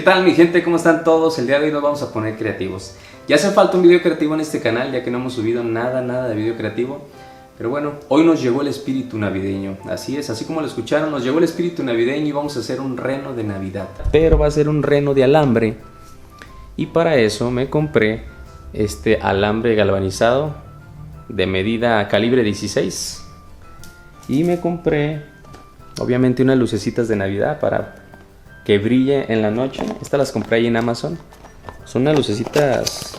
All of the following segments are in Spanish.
tal mi gente? ¿Cómo están todos? El día de hoy nos vamos a poner creativos. Ya hace falta un video creativo en este canal, ya que no hemos subido nada de video creativo. Pero bueno, hoy nos llegó el espíritu navideño. Así es, así como lo escucharon, nos llegó el espíritu navideño y vamos a hacer un reno de Navidad. Pero va a ser un reno de alambre. Y para eso me compré este alambre galvanizado de medida calibre 16. Y me compré, obviamente, unas lucecitas de Navidad para que brille en la noche. Estas las compré ahí en Amazon. Son unas lucecitas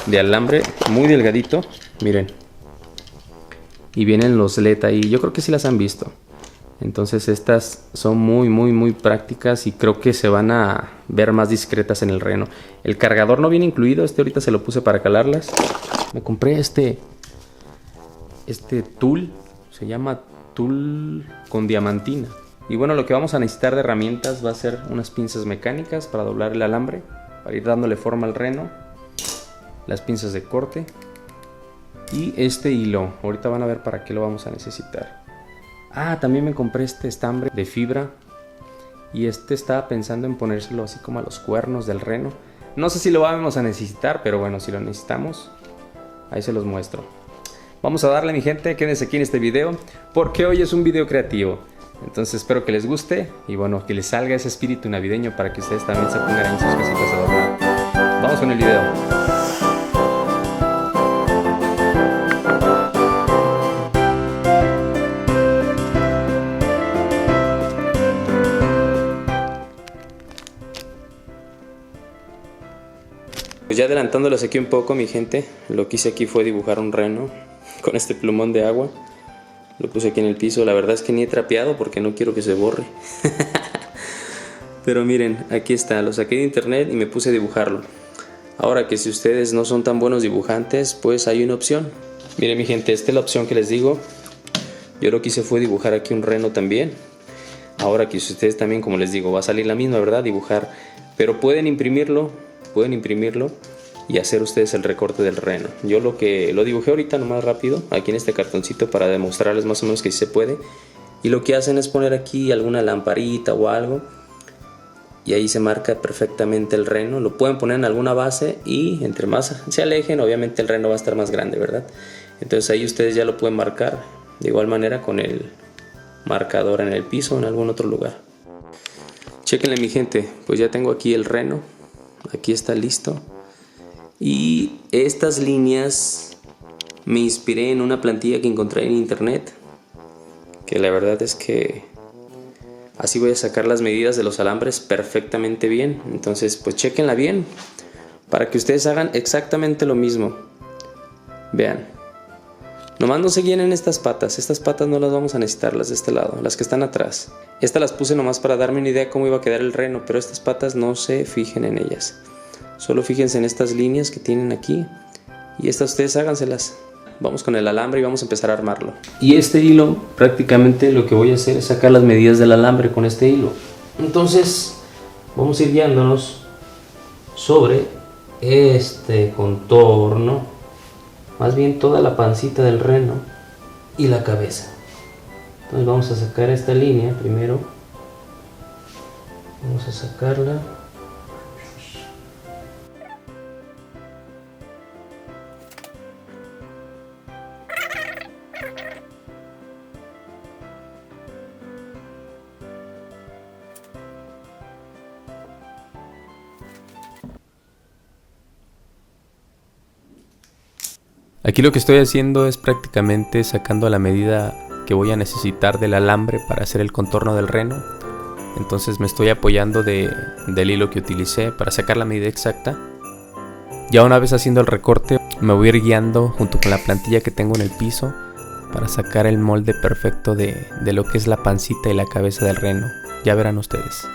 de alambre muy delgadito, miren. Y vienen los LED ahí, yo creo que sí las han visto. Entonces estas son muy prácticas y creo que se van a ver más discretas en el reno. El cargador no viene incluido, ahorita se lo puse para calarlas. Me compré este tul, se llama tul con diamantina. Y bueno, lo que vamos a necesitar de herramientas va a ser unas pinzas mecánicas para doblar el alambre, para ir dándole forma al reno, las pinzas de corte y este hilo. Ahorita van a ver para qué lo vamos a necesitar. También me compré este estambre de fibra y estaba pensando en ponérselo así como a los cuernos del reno. No sé si lo vamos a necesitar, pero bueno, si lo necesitamos, ahí se los muestro. Vamos a darle, mi gente, quédense aquí en este video porque hoy es un video creativo. Entonces espero que les guste y bueno, que les salga ese espíritu navideño para que ustedes también se pongan en sus casitas a adornar. Vamos con el video. Pues ya adelantándolos aquí un poco, mi gente, lo que hice aquí fue dibujar un reno con este plumón de agua. Lo puse aquí en el piso, la verdad es que ni he trapeado porque no quiero que se borre. Pero miren, aquí está, lo saqué de internet y me puse a dibujarlo. Ahora que si ustedes no son tan buenos dibujantes, pues hay una opción. Miren mi gente, esta es la opción que les digo. Yo lo que hice fue dibujar aquí un reno también. Ahora que si ustedes también, como les digo, va a salir la misma, ¿verdad? Dibujar. Pero pueden imprimirlo y hacer ustedes el recorte del reno. Yo lo dibujé ahorita nomás rápido aquí en este cartoncito para demostrarles más o menos que sí se puede. Y lo que hacen es poner aquí alguna lamparita o algo y ahí se marca perfectamente el reno. Lo pueden poner en alguna base y entre más se alejen, obviamente el reno va a estar más grande, ¿verdad? Entonces ahí ustedes ya lo pueden marcar de igual manera con el marcador en el piso o en algún otro lugar. Chéquenle mi gente, pues ya tengo aquí el reno. Aquí está listo. Y estas líneas me inspiré en una plantilla que encontré en internet, que la verdad es que así voy a sacar las medidas de los alambres perfectamente bien. Entonces pues chequenla bien para que ustedes hagan exactamente lo mismo. Vean, nomás no se llenen estas patas no las vamos a necesitar, las de este lado, las que están atrás. Estas las puse nomás para darme una idea de cómo iba a quedar el reno, pero estas patas no se fijen en ellas. Solo fíjense en estas líneas que tienen aquí y estas ustedes háganselas. Vamos con el alambre y vamos a empezar a armarlo. Y este hilo, prácticamente lo que voy a hacer es sacar las medidas del alambre con este hilo. Entonces vamos a ir guiándonos sobre este contorno, más bien toda la pancita del reno y la cabeza. Entonces vamos a sacar esta línea primero. Vamos a sacarla. Aquí lo que estoy haciendo es prácticamente sacando la medida que voy a necesitar del alambre para hacer el contorno del reno. Entonces me estoy apoyando del hilo que utilicé para sacar la medida exacta. Ya una vez haciendo el recorte me voy a ir guiando junto con la plantilla que tengo en el piso para sacar el molde perfecto de lo que es la pancita y la cabeza del reno. Ya verán ustedes.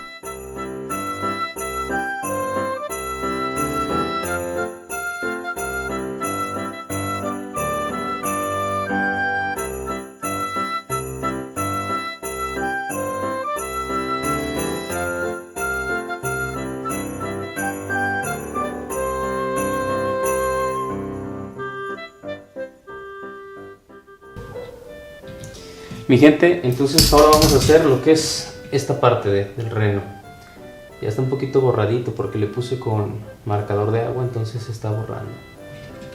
Mi gente, entonces ahora vamos a hacer lo que es esta parte del reno. Ya está un poquito borradito porque le puse con marcador de agua, entonces se está borrando.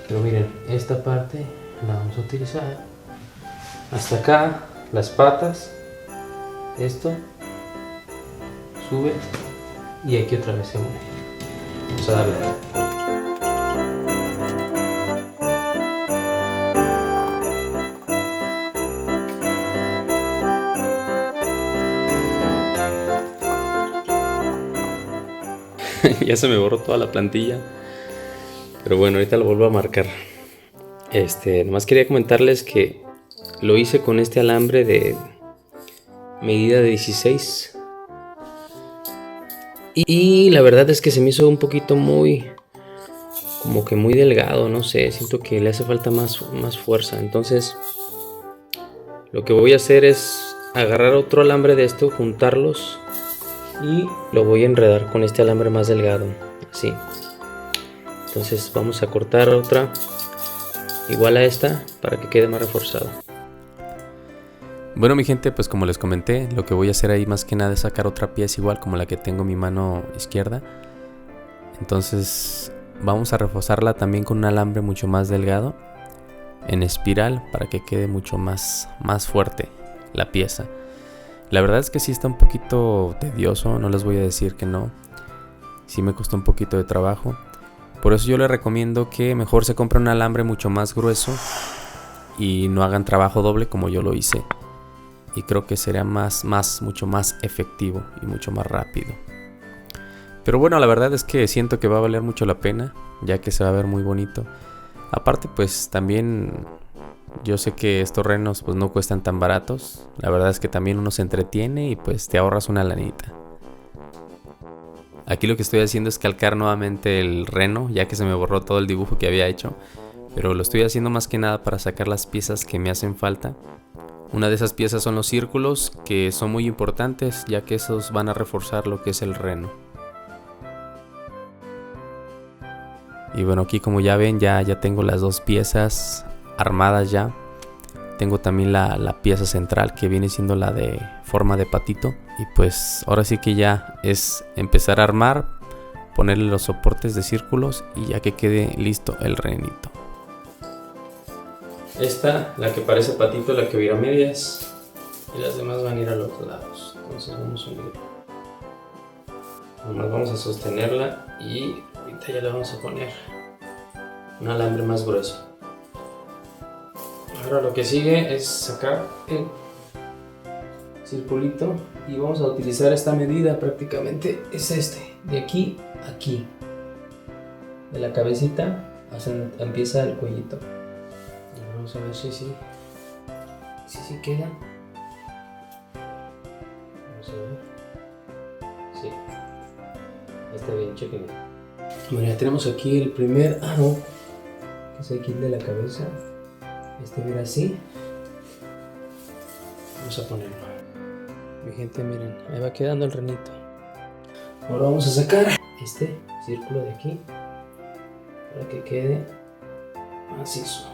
Pero miren, esta parte la vamos a utilizar. Hasta acá, las patas. Esto sube y aquí otra vez se une. Vamos a darle. Ya se me borró toda la plantilla, pero bueno, ahorita lo vuelvo a marcar. Nomás quería comentarles que lo hice con este alambre de medida de 16 y la verdad es que se me hizo un poquito como que muy delgado, no sé, siento que le hace falta más fuerza. Entonces lo que voy a hacer es agarrar otro alambre de esto, juntarlos y lo voy a enredar con este alambre más delgado, así. Entonces vamos a cortar otra igual a esta para que quede más reforzado. Bueno, mi gente, pues como les comenté, lo que voy a hacer ahí más que nada es sacar otra pieza igual como la que tengo en mi mano izquierda. Entonces vamos a reforzarla también con un alambre mucho más delgado en espiral para que quede mucho más fuerte la pieza. La verdad es que sí está un poquito tedioso, no les voy a decir que no. Sí me costó un poquito de trabajo. Por eso yo les recomiendo que mejor se compre un alambre mucho más grueso y no hagan trabajo doble como yo lo hice. Y creo que sería mucho más efectivo y mucho más rápido. Pero bueno, la verdad es que siento que va a valer mucho la pena, ya que se va a ver muy bonito. Aparte, pues también yo sé que estos renos pues no cuestan tan baratos. La verdad es que también uno se entretiene y pues te ahorras una lanita. Aquí lo que estoy haciendo es calcar nuevamente el reno, ya que se me borró todo el dibujo que había hecho. Pero lo estoy haciendo más que nada para sacar las piezas que me hacen falta. Una de esas piezas son los círculos, que son muy importantes, ya que esos van a reforzar lo que es el reno. Y bueno, aquí como ya ven, ya tengo las dos piezas armadas ya. Tengo también la pieza central que viene siendo la de forma de patito. Y pues ahora sí que ya es empezar a armar, ponerle los soportes de círculos y ya que quede listo el renito. Esta, la que parece patito, la que va a ir a medias y las demás van a ir a los lados. Entonces vamos a unir. Nomás vamos a sostenerla y ahorita ya le vamos a poner un alambre más grueso. Ahora lo que sigue es sacar el circulito y vamos a utilizar esta medida, prácticamente es de aquí a aquí, de la cabecita empieza el cuellito. Vamos a ver si queda. Vamos a ver. Sí, está bien, chequen. Bueno, ya tenemos aquí el primer aro, que es aquí el de la cabeza. Viene así. Vamos a ponerlo. Mi gente, miren, ahí va quedando el renito. Ahora vamos a sacar este círculo de aquí para que quede macizo.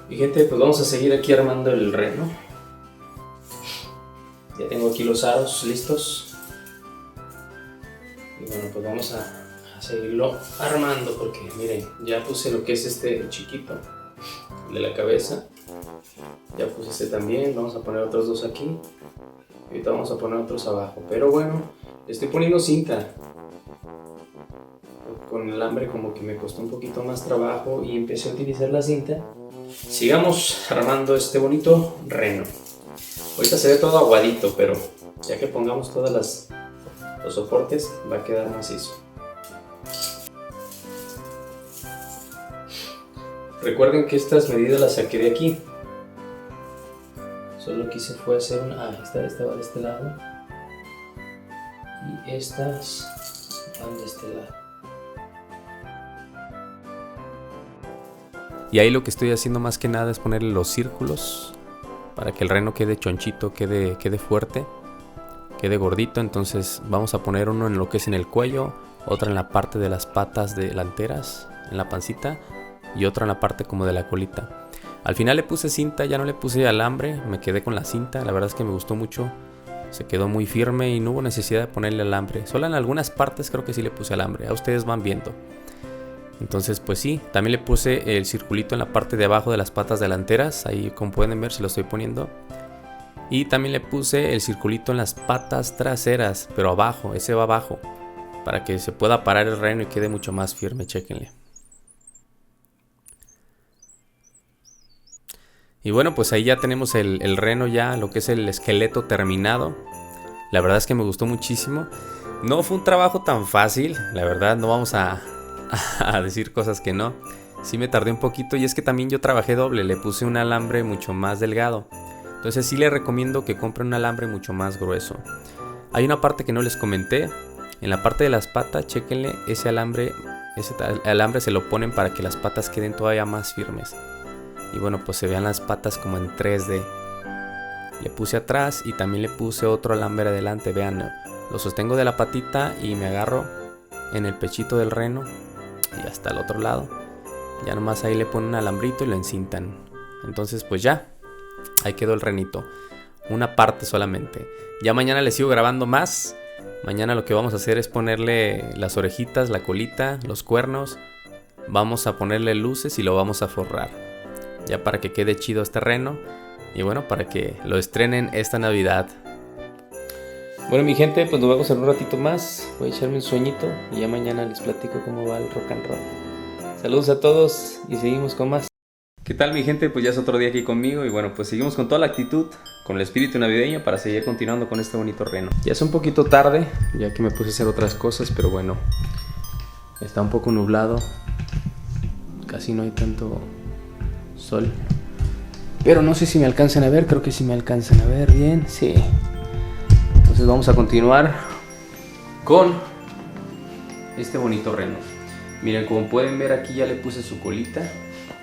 Mi gente, pues vamos a seguir aquí armando el reno. Ya tengo aquí los aros listos. Y bueno, pues vamos a seguirlo armando porque miren, ya puse lo que es este chiquito, el de la cabeza. Ya puse este también, vamos a poner otros dos aquí. Y ahorita vamos a poner otros abajo. Pero bueno, estoy poniendo cinta. Con el alambre como que me costó un poquito más trabajo y empecé a utilizar la cinta. Sigamos armando este bonito reno. Ahorita se ve todo aguadito, pero ya que pongamos todos los soportes va a quedar macizo. Recuerden que estas medidas las saqué de aquí. Solo que hice fue hacer una... esta va de este lado. Y estas van de este lado. Y ahí lo que estoy haciendo más que nada es ponerle los círculos para que el reno quede chonchito, quede fuerte, quede gordito. Entonces vamos a poner uno en lo que es en el cuello, otra en la parte de las patas delanteras, en la pancita, y otra en la parte como de la colita. Al final le puse cinta, ya no le puse alambre, me quedé con la cinta, la verdad es que me gustó mucho. Se quedó muy firme y no hubo necesidad de ponerle alambre. Solo en algunas partes creo que sí le puse alambre, a ustedes van viendo. Entonces pues sí, también le puse el circulito en la parte de abajo de las patas delanteras, ahí como pueden ver se lo estoy poniendo. Y también le puse el circulito en las patas traseras, pero abajo, ese va abajo, para que se pueda parar el reno y quede mucho más firme, chéquenle. Y bueno, pues ahí ya tenemos el reno ya, lo que es el esqueleto terminado. La verdad es que me gustó muchísimo. No fue un trabajo tan fácil, la verdad, no vamos a decir cosas que no. Sí me tardé un poquito y es que también yo trabajé doble, le puse un alambre mucho más delgado. Entonces sí les recomiendo que compren un alambre mucho más grueso. Hay una parte que no les comenté. En la parte de las patas, chéquenle, ese alambre se lo ponen para que las patas queden todavía más firmes. Y bueno, pues se vean las patas como en 3D. Le puse atrás y también le puse otro alambre adelante. Vean, lo sostengo de la patita y me agarro en el pechito del reno y hasta el otro lado. Ya nomás ahí le ponen un alambrito y lo encintan. Entonces pues ya, ahí quedó el renito. Una parte solamente. Ya mañana les sigo grabando más. Mañana lo que vamos a hacer es ponerle las orejitas, la colita, los cuernos. Vamos a ponerle luces y lo vamos a forrar. Ya para que quede chido este reno. Y bueno, para que lo estrenen esta Navidad. Bueno, mi gente, pues nos vemos en un ratito más. Voy a echarme un sueñito y ya mañana les platico cómo va el rock and roll. Saludos a todos y seguimos con más. ¿Qué tal, mi gente? Pues ya es otro día aquí conmigo y bueno, pues seguimos con toda la actitud, con el espíritu navideño para seguir continuando con este bonito reno. Ya es un poquito tarde, ya que me puse a hacer otras cosas, pero bueno, está un poco nublado. Casi no hay tanto sol. Pero no sé si me alcanzan a ver, creo que sí me alcanzan a ver bien, sí. Entonces vamos a continuar con este bonito reno. Miren, como pueden ver aquí ya le puse su colita.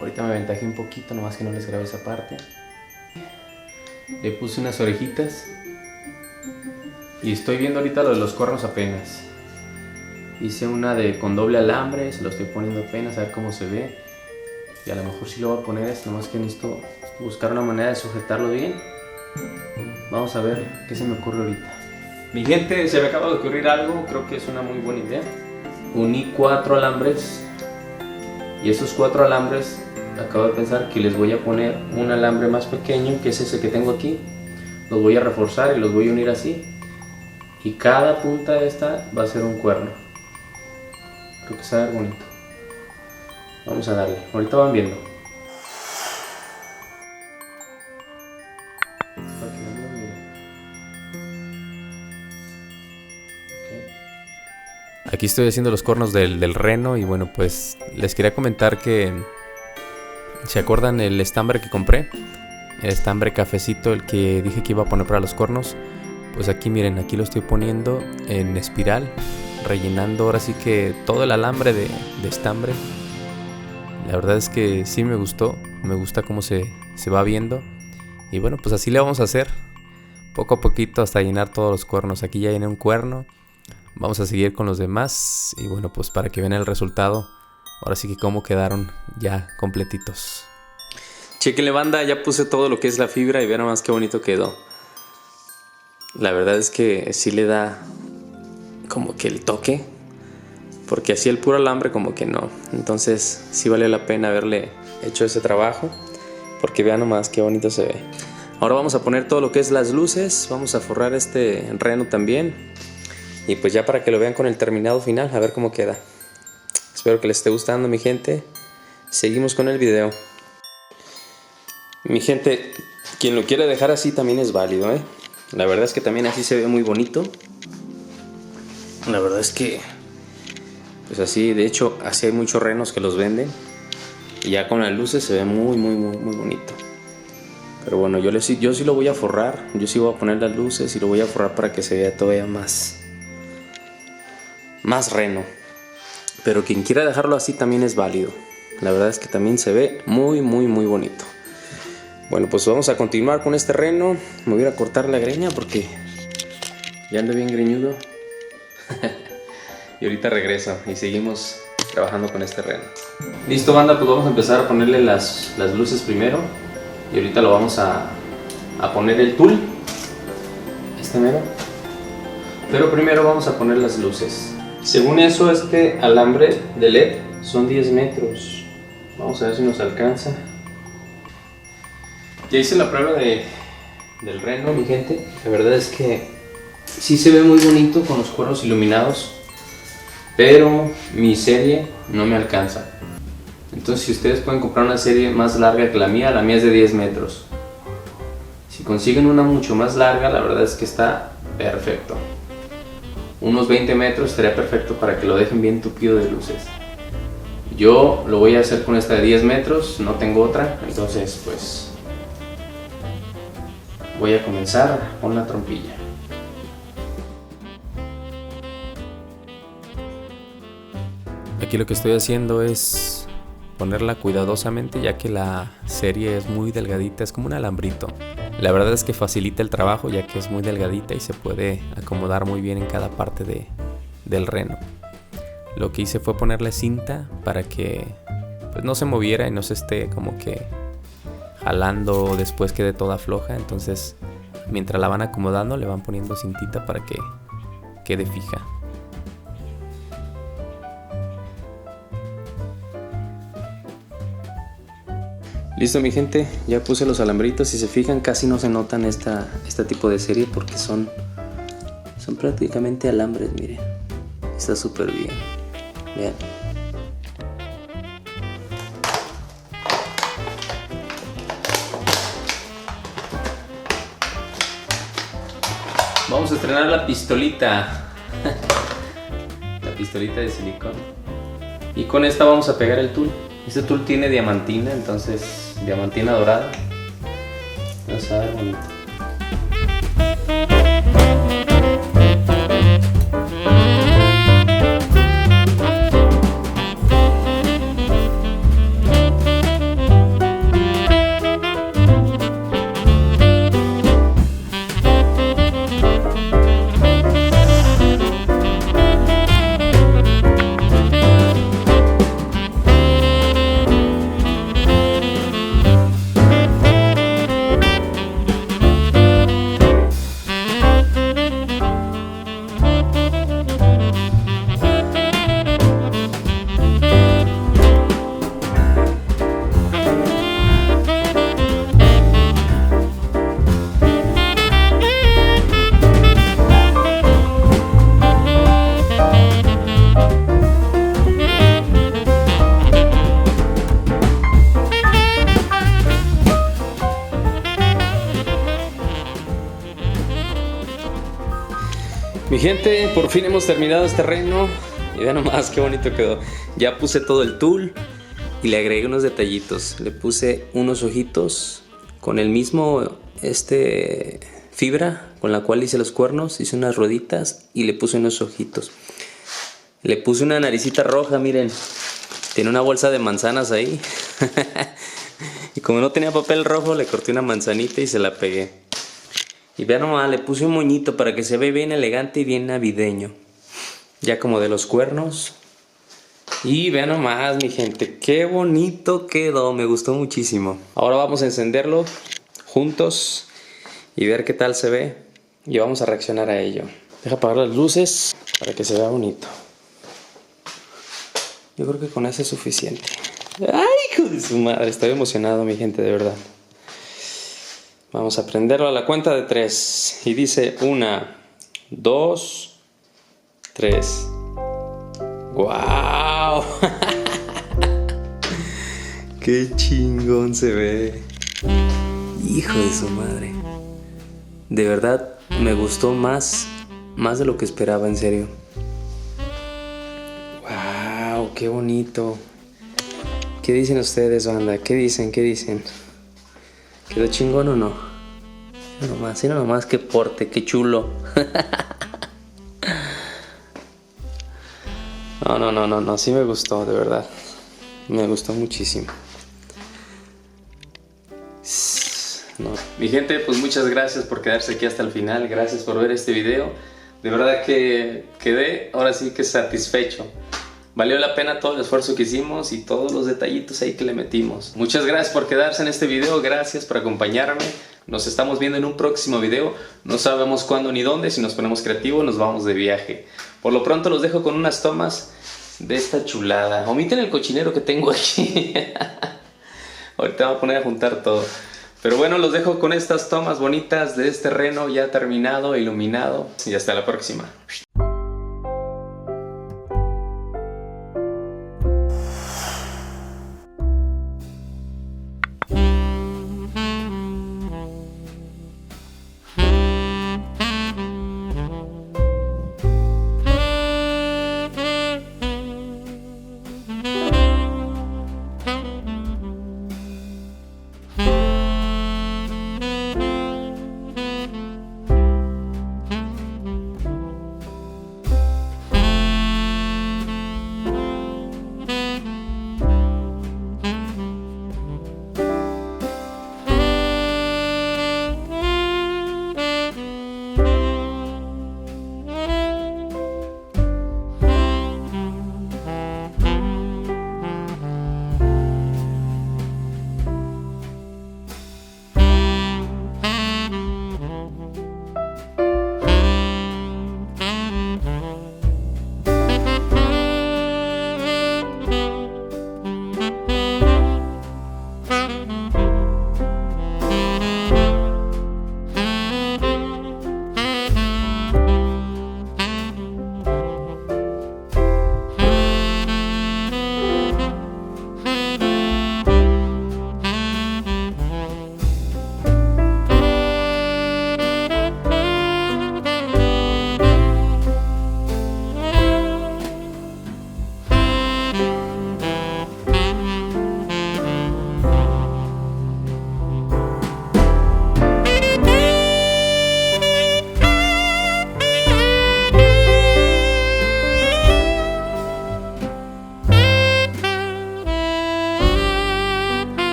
Ahorita me aventajé un poquito, nomás que no les grabé esa parte. Le puse unas orejitas. Y estoy viendo ahorita lo de los cuernos apenas. Hice una con doble alambre, se lo estoy poniendo apenas, a ver cómo se ve. Y a lo mejor sí lo voy a poner, nomás que necesito buscar una manera de sujetarlo bien. Vamos a ver qué se me ocurre ahorita. Mi gente, se me acaba de ocurrir algo, creo que es una muy buena idea. Uní 4 alambres. Y esos 4 alambres, acabo de pensar que les voy a poner un alambre más pequeño, que es ese que tengo aquí. Los voy a reforzar y los voy a unir así. Y cada punta de esta va a ser un cuerno. Creo que se va a ver bonito. Vamos a darle, ahorita van viendo. Aquí estoy haciendo los cuernos del reno y bueno, pues les quería comentar que ¿se acuerdan el estambre que compré? El estambre cafecito, el que dije que iba a poner para los cuernos. Pues aquí miren, aquí lo estoy poniendo en espiral, rellenando ahora sí que todo el alambre de estambre. La verdad es que sí me gustó, me gusta cómo se va viendo. Y bueno, pues así le vamos a hacer, poco a poquito hasta llenar todos los cuernos. Aquí ya llené un cuerno. Vamos a seguir con los demás y bueno, pues para que vean el resultado, ahora sí que cómo quedaron ya completitos. Chequenle, banda, ya puse todo lo que es la fibra y vean nomás qué bonito quedó. La verdad es que sí le da como que el toque, porque así el puro alambre como que no. Entonces sí vale la pena haberle hecho ese trabajo, porque vean nomás qué bonito se ve. Ahora vamos a poner todo lo que es las luces, vamos a forrar este reno también. Y pues ya para que lo vean con el terminado final, a ver cómo queda. Espero que les esté gustando, mi gente. Seguimos con el video. Mi gente, quien lo quiere dejar así también es válido, ¿eh? La verdad es que también así se ve muy bonito. La verdad es que, pues así, de hecho, así hay muchos renos que los venden. Y ya con las luces se ve muy bonito. Pero bueno, yo sí lo voy a forrar. Yo sí voy a poner las luces y lo voy a forrar para que se vea todavía más reno. Pero quien quiera dejarlo así también es válido. La verdad es que también se ve muy bonito. Bueno, pues vamos a continuar con este reno. Me voy a ir a cortar la greña porque ya ando bien greñudo. Y ahorita regreso y seguimos trabajando con este reno. Listo, banda, pues vamos a empezar a ponerle las luces primero. Y ahorita lo vamos a poner el tul, este mero. Pero primero vamos a poner las luces. Según eso, este alambre de LED son 10 metros. Vamos a ver si nos alcanza. Ya hice la prueba del reno, mi gente. La verdad es que sí se ve muy bonito con los cuernos iluminados, pero mi serie no me alcanza. Entonces, si ustedes pueden comprar una serie más larga que la mía es de 10 metros. Si consiguen una mucho más larga, la verdad es que está perfecto. Unos 20 metros estaría perfecto para que lo dejen bien tupido de luces. Yo lo voy a hacer con esta de 10 metros, no tengo otra, entonces pues voy a comenzar con la trompilla. Aquí lo que estoy haciendo es ponerla cuidadosamente, ya que la serie es muy delgadita, es como un alambrito. La verdad es que facilita el trabajo, ya que es muy delgadita y se puede acomodar muy bien en cada parte del reno. Lo que hice fue ponerle cinta para que pues no se moviera y no se esté como que jalando o después quede toda floja. Entonces, mientras la van acomodando, le van poniendo cintita para que quede fija. Listo, mi gente, ya puse los alambritos. Si se fijan, casi no se notan este tipo de serie porque son prácticamente alambres. Miren, está súper bien. Vean. Vamos a estrenar la pistolita. La pistolita de silicón. Y con esta vamos a pegar el tul. Este tul tiene diamantina, entonces diamantina dorada. Vamos a ver bonito. Mi gente, por fin hemos terminado este reno. Y vean nomás qué bonito quedó. Ya puse todo el tul y le agregué unos detallitos. Le puse unos ojitos con el mismo fibra con la cual hice los cuernos. Hice unas rueditas y le puse unos ojitos. Le puse una naricita roja, miren. Tiene una bolsa de manzanas ahí. Y como no tenía papel rojo, le corté una manzanita y se la pegué. Y vean nomás, le puse un moñito para que se vea bien elegante y bien navideño. Ya como de los cuernos. Y vean nomás, mi gente, qué bonito quedó, me gustó muchísimo. Ahora vamos a encenderlo juntos y ver qué tal se ve. Y vamos a reaccionar a ello. Deja apagar las luces para que se vea bonito. Yo creo que con eso es suficiente. ¡Ay, hijo de su madre! Estoy emocionado, mi gente, de verdad. Vamos a prenderlo a la cuenta de 3. Y dice 1, 2, 3. ¡Wow! ¡Qué chingón se ve! Hijo de su madre. De verdad, me gustó más de lo que esperaba, en serio. ¡Wow! ¡Qué bonito! ¿Qué dicen ustedes, banda? ¿Qué dicen? ¿Qué dicen? ¿Quedó chingón o no? Mira nomás qué porte, qué chulo. No, sí me gustó, de verdad. Me gustó muchísimo. No. Mi gente, pues muchas gracias por quedarse aquí hasta el final. Gracias por ver este video. De verdad que quedé ahora sí que satisfecho. valió la pena todo el esfuerzo que hicimos y todos los detallitos ahí que le metimos. Muchas gracias por quedarse en este video, gracias por acompañarme. Nos estamos viendo en un próximo video. No sabemos cuándo ni dónde, si nos ponemos creativos nos vamos de viaje. Por lo pronto los dejo con unas tomas de esta chulada. Omiten el cochinero que tengo aquí. Ahorita me voy a poner a juntar todo. Pero bueno, los dejo con estas tomas bonitas de este reno ya terminado, iluminado. Y hasta la próxima.